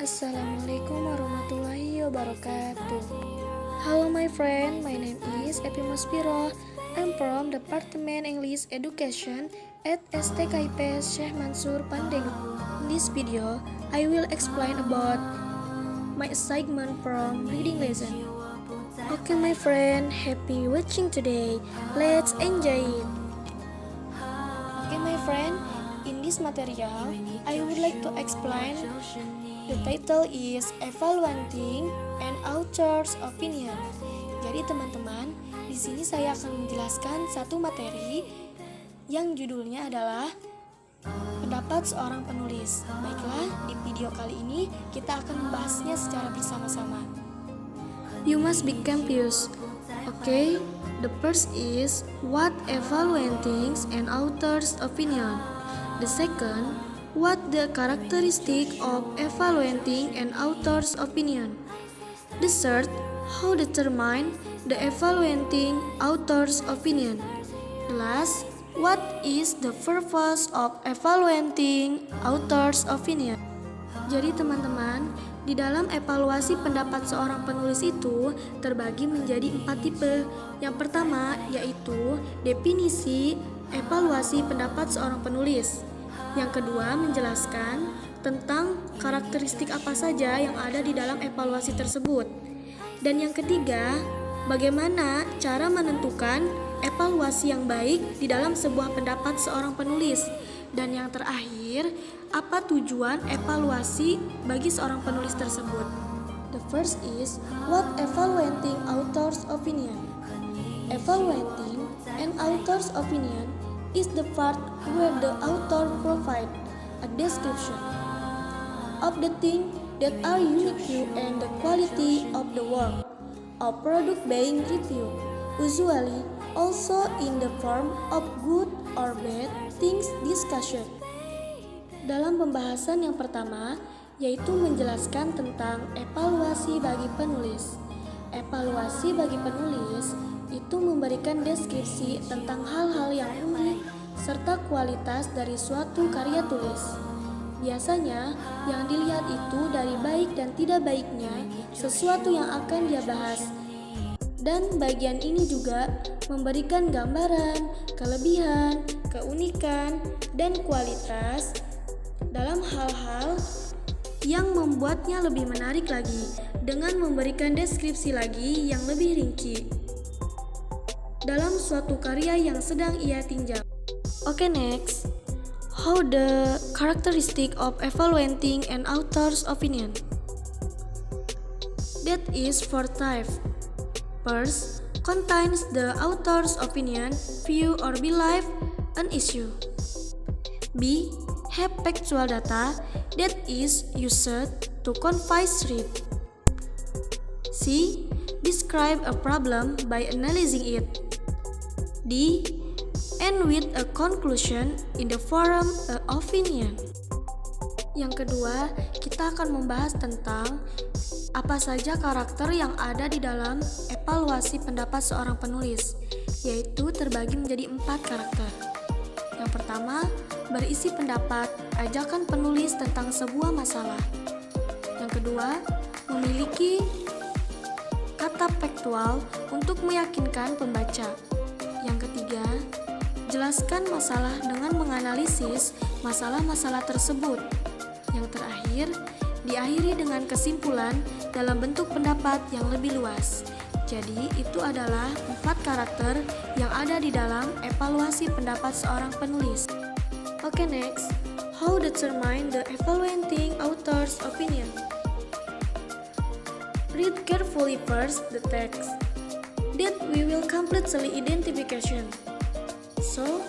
Assalamualaikum warahmatullahi wabarakatuh. Hello my friend, my name is Epi Muspiro. I'm from Department English Education at STKIP Syekh Mansur Pandeglang. In this video, I will explain about my assignment from reading lesson. Okay my friend, happy watching today. Let's enjoy it. Okay my friend, in this material, I would like to explain. The title is Evaluating an Author's Opinion. Jadi teman-teman, di sini saya akan menjelaskan satu materi yang judulnya adalah pendapat seorang penulis. Baiklah, di video kali ini kita akan membahasnya secara bersama-sama. You must be confused. Okay, the first is what evaluating an author's opinion. The second, what the characteristic of evaluating an author's opinion. The third, how determine the evaluating author's opinion. The last, what is the purpose of evaluating author's opinion. Jadi teman-teman, di dalam evaluasi pendapat seorang penulis itu terbagi menjadi 4 tipe. Yang pertama yaitu definisi evaluasi pendapat seorang penulis. Yang kedua, menjelaskan tentang karakteristik apa saja yang ada di dalam evaluasi tersebut. Dan yang ketiga, bagaimana cara menentukan evaluasi yang baik di dalam sebuah pendapat seorang penulis. Dan yang terakhir, apa tujuan evaluasi bagi seorang penulis tersebut. The first is, what evaluating author's opinion. Evaluating an author's opinion is the part where the author provides a description of the things that are unique to and the quality of the work or product being reviewed, usually also in the form of good or bad things discussion. Dalam pembahasan yang pertama, yaitu menjelaskan tentang evaluasi bagi penulis. Evaluasi bagi penulis itu memberikan deskripsi tentang hal-hal yang unik serta kualitas dari suatu karya tulis. Biasanya, yang dilihat itu dari baik dan tidak baiknya sesuatu yang akan dia bahas. Dan bagian ini juga memberikan gambaran, kelebihan, keunikan, dan kualitas dalam hal-hal yang membuatnya lebih menarik lagi dengan memberikan deskripsi lagi yang lebih rinci dalam suatu karya yang sedang ia tinjau. Okay, next. How the characteristic of evaluating an author's opinion. That is for type. First, contains the author's opinion, view or belief an issue. B. Have factual data that is used to convince read. C. Describe a problem by analyzing it. D. End with a conclusion in the form of opinion. Yang kedua, kita akan membahas tentang apa saja karakter yang ada di dalam evaluasi pendapat seorang penulis, yaitu terbagi menjadi 4 karakter. Yang pertama, berisi pendapat ajakan penulis tentang sebuah masalah. Yang kedua, memiliki kata faktual untuk meyakinkan pembaca. Yang ketiga, jelaskan masalah dengan menganalisis masalah-masalah tersebut. Yang terakhir, diakhiri dengan kesimpulan dalam bentuk pendapat yang lebih luas. Jadi, itu adalah 4 karakter yang ada di dalam evaluasi pendapat seorang penulis. Okay, next. How determine the evaluating author's opinion? Read carefully first the text. That we will completely identification. So,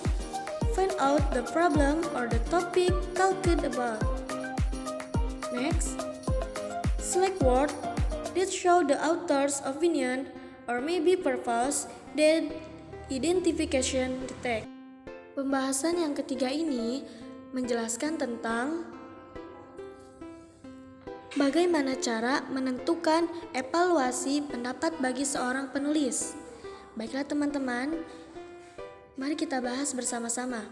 find out the problem or the topic talked about. Next, select words that show the author's opinion or maybe purpose that identification the text. Pembahasan yang ketiga ini menjelaskan tentang bagaimana cara menentukan evaluasi pendapat bagi seorang penulis. Baiklah teman-teman, mari kita bahas bersama-sama.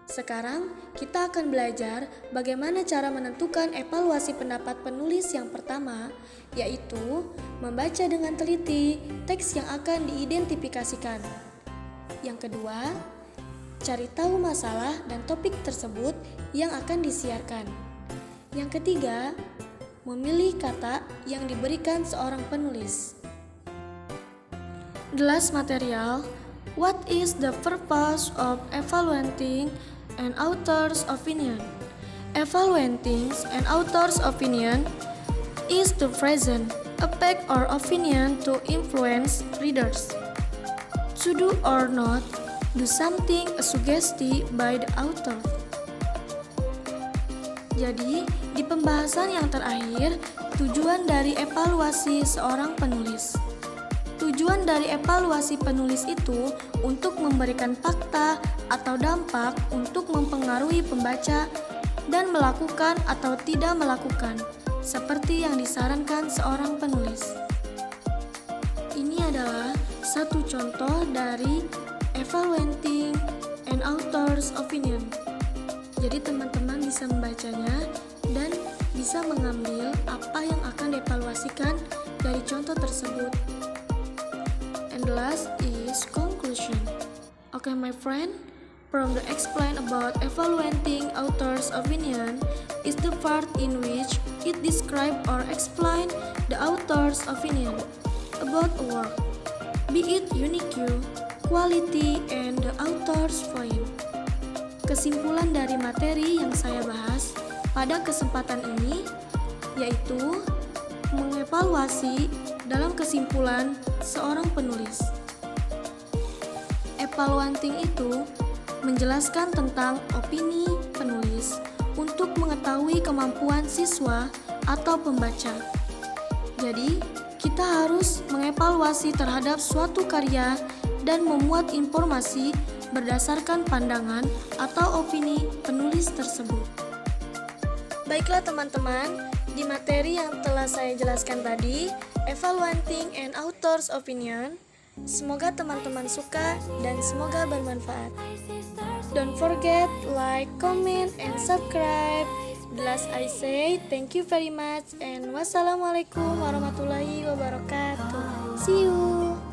Sekarang kita akan belajar bagaimana cara menentukan evaluasi pendapat penulis yang pertama, yaitu membaca dengan teliti teks yang akan diidentifikasikan. Yang kedua, cari tahu masalah dan topik tersebut yang akan disiarkan. Yang ketiga, memilih kata yang diberikan seorang penulis. The last material, what is the purpose of evaluating an author's opinion? Evaluating an author's opinion is to present a fact or opinion to influence readers to do or not do something suggested by the author. Jadi, di pembahasan yang terakhir, tujuan dari evaluasi seorang penulis. Tujuan dari evaluasi penulis itu untuk memberikan fakta atau dampak untuk mempengaruhi pembaca dan melakukan atau tidak melakukan, seperti yang disarankan seorang penulis. Ini adalah satu contoh dari evaluating an author's opinion. Jadi teman-teman bisa membacanya dan bisa mengambil apa yang akan dievaluasikan dari contoh tersebut. And the last is conclusion. Okay, my friend, from the explain about evaluating author's opinion is the part in which it describe or explain the author's opinion about a work, be it unique, quality, and the author's point. Kesimpulan dari materi yang saya bahas pada kesempatan ini yaitu mengevaluasi dalam kesimpulan seorang penulis. Evaluating itu menjelaskan tentang opini penulis untuk mengetahui kemampuan siswa atau pembaca. Jadi, kita harus mengevaluasi terhadap suatu karya dan memuat informasi berdasarkan pandangan atau opini penulis tersebut. Baiklah teman-teman, di materi yang telah saya jelaskan tadi, evaluating an author's opinion, semoga teman-teman suka dan semoga bermanfaat. Don't forget like, comment, and subscribe. The last I say, thank you very much and wassalamualaikum warahmatullahi wabarakatuh. See you.